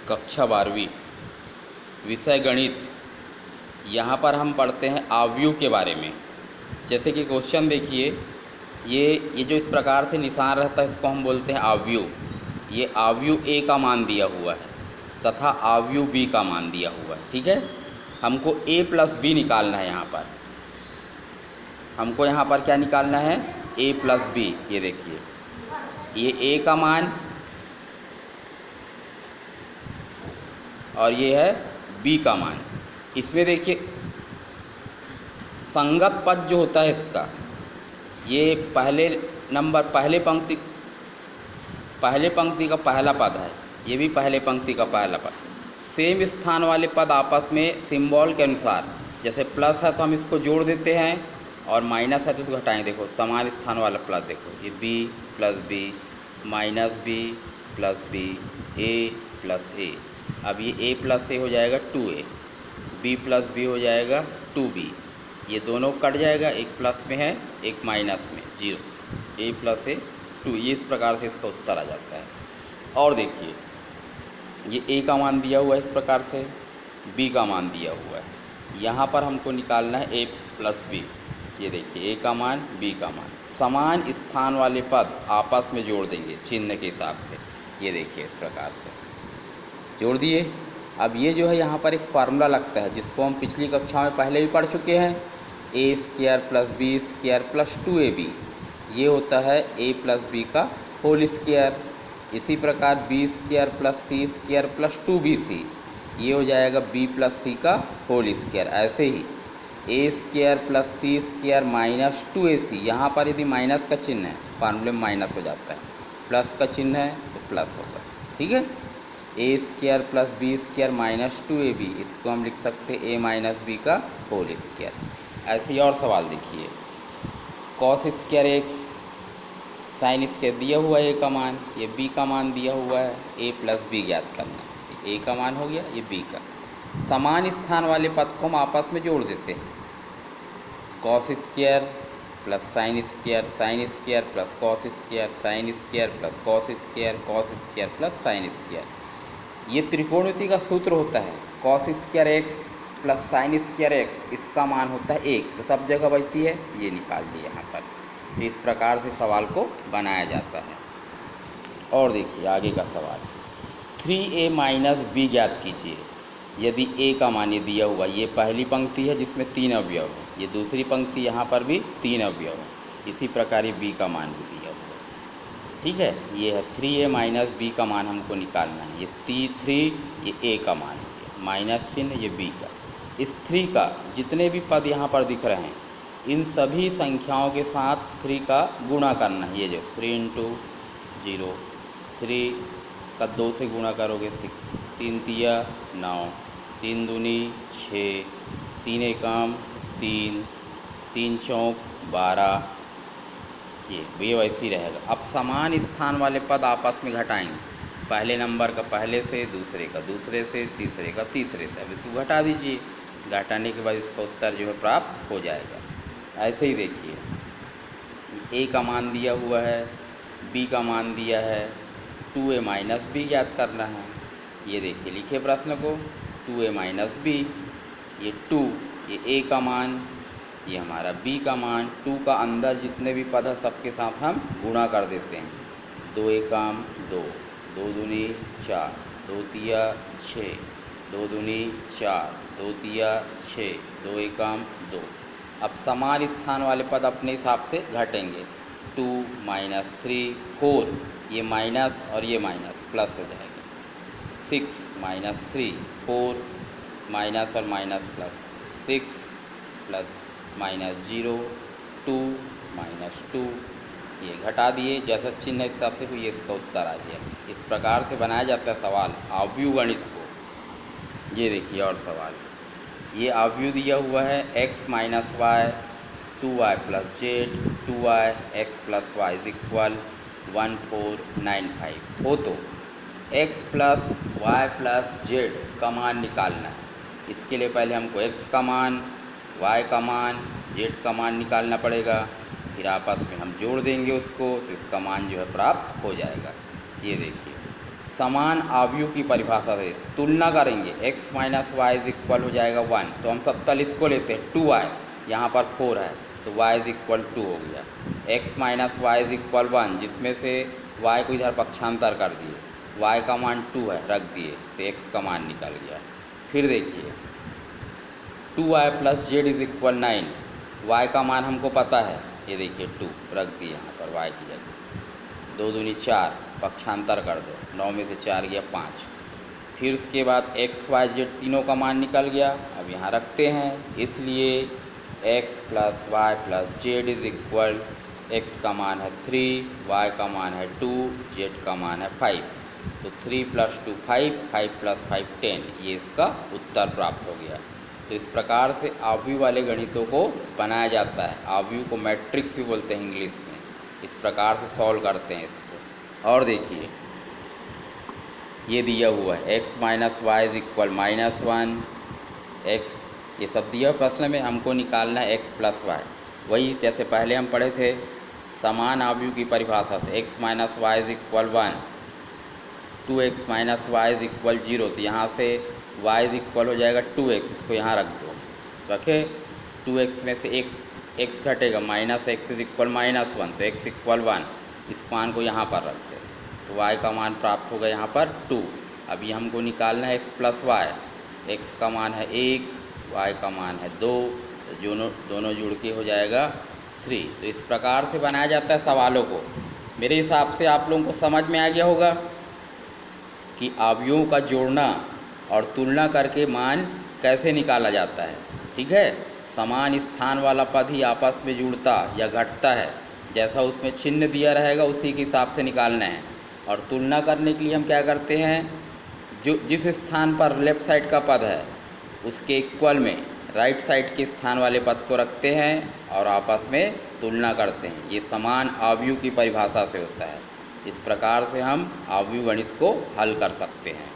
कक्षा 12वीं विषय गणित। यहाँ पर हम पढ़ते हैं आव्यूह के बारे में। जैसे कि क्वेश्चन देखिए, ये जो इस प्रकार से निशान रहता है इसको हम बोलते हैं आव्यूह। ये आव्यूह ए का मान दिया हुआ है तथा आव्यूह बी का मान दिया हुआ है। ठीक है, हमको a प्लस बी निकालना है। यहाँ पर हमको यहाँ पर क्या निकालना है? a plus B. ये देखिए, ये a का मान और ये है b का मान। इसमें देखिए संगत पद जो होता है इसका, ये पहले पंक्ति का पहला पद है, ये भी पहले पंक्ति का पहला पद। सेम स्थान वाले पद आपस में सिंबल के अनुसार, जैसे प्लस है तो हम इसको जोड़ देते हैं और माइनस है तो इसको हटाएंगे। देखो समान स्थान वाला प्लस, देखो ये b plus b minus b plus b a plus a. अब ये a प्लस ए हो जाएगा 2a, b प्लस बी हो जाएगा 2b। ये दोनों कट जाएगा, एक प्लस में है एक माइनस में, 0। a प्लस ए 2, ये इस प्रकार से इसका उत्तर आ जाता है। और देखिए ये a का मान दिया हुआ है इस प्रकार से, b का मान दिया हुआ है। यहाँ पर हमको निकालना है a प्लस बी। ये देखिए a का मान b का मान, समान स्थान वाले पद आपस में जोड़ देंगे चिन्ह के हिसाब से। ये देखिए इस प्रकार से जोड़ दिए। अब ये जो है यहाँ पर एक फार्मूला लगता है जिसको हम पिछली कक्षा में पहले भी पढ़ चुके हैं, a square plus B square plus 2ab। ये होता है a प्लस बी का होल स्क्वायर। इसी प्रकार b square plus C square plus 2bc, ये हो जाएगा b प्लस सी का होल स्क्वायर। ऐसे ही a square plus C square minus 2ac, यहाँ पर यदि माइनस का चिन्ह है फार्मूले में माइनस हो जाता है, प्लस का चिन्ह है तो प्लस होगा। ठीक है, a square plus B square minus 2ab, इसको हम लिख सकते हैं a माइनस बी का होल स्क्वायर। ऐसे ही और सवाल देखिए, cos square X sine square दिया हुआ है a का मान, ये b का मान दिया हुआ है, a प्लस बी ज्ञात करना है। ये a का मान हो गया, ये b का। समान स्थान वाले पद को हम आपस में जोड़ देते हैं, cos square plus sine square plus cos square, sine square plus cos square plus sine square. ये त्रिकोणमिति का सूत्र होता है, cos square x plus sine square x, इसका मान होता है 1। तो सब जगह वैसी है, ये निकाल दिए यहाँ पर। तो इस प्रकार से सवाल को बनाया जाता है। और देखिए आगे का सवाल, 3a माइनस बी ज्ञात कीजिए। यदि a का मान ये दिया हुआ, ये पहली पंक्ति है जिसमें 3 अवयव है, ये दूसरी पंक्ति यहाँ पर भी 3 अवयव है। इसी प्रकार ये b का मान भी दिया हुआ है। ठीक है, ये है 3a माइनस b का मान हमको निकालना है। ये 3 ये a का मान है, माइनस चिन्ह ये b का। इस 3 का जितने भी पद यहाँ पर दिख रहे हैं, इन सभी संख्याओं के साथ 3 का गुणा करना है। ये जो 3 × 0, 3 का 2 से गुणा करोगे 6, 3 तिया 9, 3 दूनी 6, 3 एकम 3, 3 चौक 12। ये वैसे ही रहेगा। अब समान स्थान वाले पद आपस में घटाएंगे, पहले नंबर का पहले से, दूसरे का दूसरे से, तीसरे का तीसरे से। अब इसको घटा दीजिए, घटाने के बाद इसका उत्तर जो है प्राप्त हो जाएगा। ऐसे ही देखिए a का मान दिया हुआ है, b का मान दिया है, 2a माइनस बी ज्ञात करना है। ये देखिए लिखिए प्रश्न को, 2a माइनस बी, ये 2, ये a का मान, ये हमारा b का मान। 2 का अंदर जितने भी पद है सबके साथ हम गुणा कर देते हैं। 2 एकम 2, 2 दूनी 4, 2 तिया 6, 2 दूनी 4, 2 तिया 6, 2 एकम 2। अब समान स्थान वाले पद अपने हिसाब से घटेंगे। 2 माइनस 3 4, ये माइनस और ये माइनस प्लस हो जाएगा। 6 माइनस 3 4, माइनस और minus plus 6 plus minus 0 2 minus 2, ये घटा दिए जैसा चिन्ह इस हिसाब से, ये इसका उत्तर आ गया। इस प्रकार से बनाया जाता है सवाल आव्यूह गणित को। ये देखिए और सवाल, ये आव्यूह दिया हुआ है x minus Y 2y plus Z 2y x plus Y is equal 1495 हो तो x plus Y plus Z का मान निकालना है। इसके लिए पहले हमको x का मान, y का मान, z का मान निकालना पड़ेगा, फिर आपस में हम जोड़ देंगे उसको, तो इसका मान जो है प्राप्त हो जाएगा। ये देखिए समान अवयव की परिभाषा से तुलना करेंगे, x minus Y is equal हो जाएगा 1, तो हम तत्काल इसको लेते हैं 2y, यहाँ पर 4 है तो y इज इक्वल 2 हो गया। x minus Y is equal 1, जिसमें से y को इधर पक्षांतर कर दिए, y का मान 2 है रख दिए तो x का मान निकल गया। फिर देखिए 2y plus Z is equal 9, y का मान हमको पता है, ये देखिए 2 रख दिए यहाँ पर y की जगह, 2 दूनी 4, पक्षांतर कर दो, 9 में से 4 गया 5। फिर उसके बाद x y z तीनों का मान निकल गया, अब यहाँ रखते हैं, इसलिए x plus Y plus Z is equal, x का मान है 3, y का मान है 2, z का मान है 5, तो 3 प्लस 2 5, 5 प्लस 5 10, ये इसका उत्तर प्राप्त हो गया। तो इस प्रकार से अवयव वाले गणितों को बनाया जाता है, अवयव को मैट्रिक्स भी बोलते हैं इंग्लिश में। इस प्रकार से सॉल्व करते हैं इसको। और देखिए ये दिया हुआ है x minus Y is equal -1, x ये सब दिया प्रश्न में, हमको निकालना है x प्लस वाई। वही जैसे पहले हम पढ़े थे समान अवयव की परिभाषा से, x minus Y is equal 1, 2x minus Y is equal 0, तो यहाँ से y इज इक्वल हो जाएगा 2x, इसको यहाँ रख दो, रखे 2x में से एक x घटेगा, माइनस एक्स इज इक्वल -1, तो x इक्वल 1, इस मान को यहाँ पर रखते हैं तो y का मान प्राप्त होगा यहाँ पर 2। अभी हमको निकालना है x प्लस वाई, x का मान है 1, y का मान है 2, तो दोनों जुड़ के हो जाएगा 3। तो इस प्रकार से बनाया जाता है सवालों को। मेरे हिसाब से आप लोगों को समझ में आ गया होगा कि अवयवों का जोड़ना और तुलना करके मान कैसे निकाला जाता है। ठीक है, समान स्थान वाला पद ही आपस में जुड़ता या घटता है, जैसा उसमें चिन्ह दिया रहेगा उसी के हिसाब से निकालना है। और तुलना करने के लिए हम क्या करते हैं, जो जिस स्थान पर लेफ़्ट साइड का पद है उसके इक्वल में राइट साइड के स्थान वाले पद को रखते हैं और आपस में तुलना करते हैं। ये समान अवयव की परिभाषा से होता है। इस प्रकार से हम अवयव गणित को हल कर सकते हैं।